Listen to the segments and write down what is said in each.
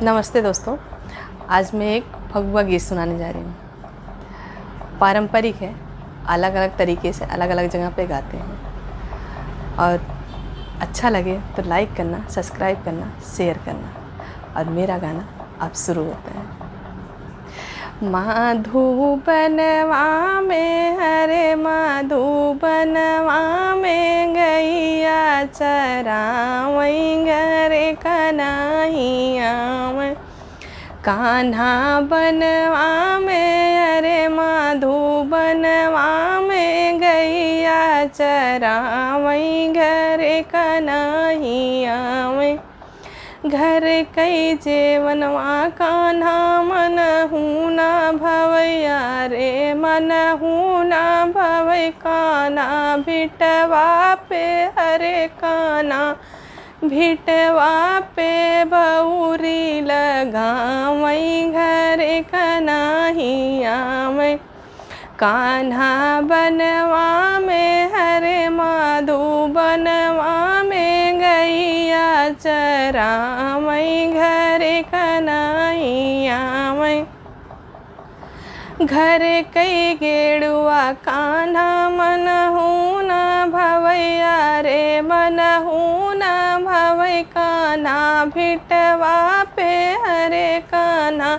नमस्ते दोस्तों, आज मैं एक फगुआ गीत सुनाने जा रही हूँ। पारंपरिक है, अलग अलग तरीके से अलग अलग जगह पे गाते हैं और अच्छा लगे तो लाइक करना, सब्सक्राइब करना, शेयर करना। और मेरा गाना अब शुरू होता है। माधुबनवा में हरे माधुबनवा में गैया चरावई घरे कन्हैया में। कान्हा बनवा में हरे माधुबनवा में गैया चरावई घरे कन्हैया में। घर कई जेवनवा कान्हा मनहु न भवैया रे मनहु न भवै। कान्हा भिटवा पे हरे कान्हा भिटवा पे बहुरी लगावई घरे कन्हैया में। कान्हा बनवा में हरे माधुबनवा में गैया चरावई घरे कन्हैया में। घर कई गेड़ुआ कान्हा मनहु न भवैया रे मनहु न भवै। कान्हा भिटवा पे हरे कान्हा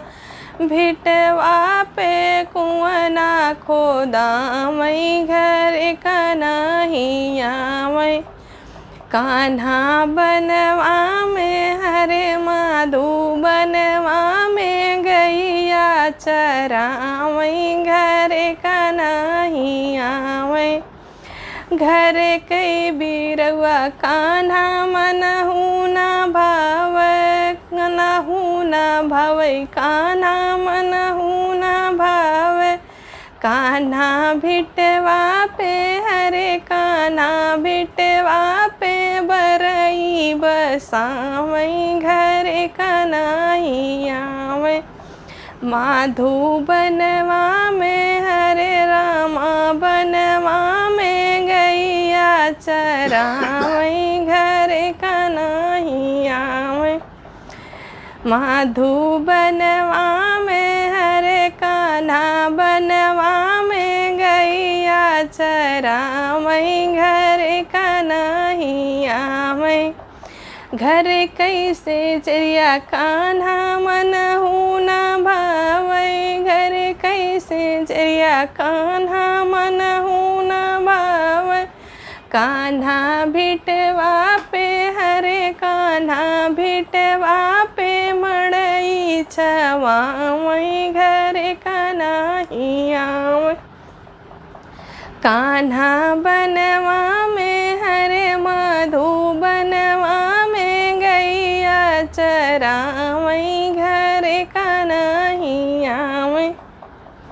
भिटवा पे कुआना खोदावई घरे कन्हैया में। कान्हा बनवा में हरे माधुबनवा में गैया चरावई घरे कन्हैया में। घर कई बिरवा कान्हा मनहु न भावै मनहु न भवै। कान्हा मनहु न भावै। कान्हा भिटवा पे हरे कान्हा भिटवा पे बरई बसावई घरे कन्हैया में। माधुबनवा में हरे रामा बनवा में गैया चरावई घरे कन्हैया में। माधुबनवा में हरे कान्हा बनवा में गैया चरावई घरे कन्हैया में। घर कैसे चरिया कान्हा मनहु न भावै। घर कैसे चरिया कान्हा मनहु न भावै। कान्हा भिटवा पे हरे कान्हा भिटवा पे मड़ई छवावई घरे कन्हैया में। कान्हा बनवा में हरे माधुबनवा में गैया चरावई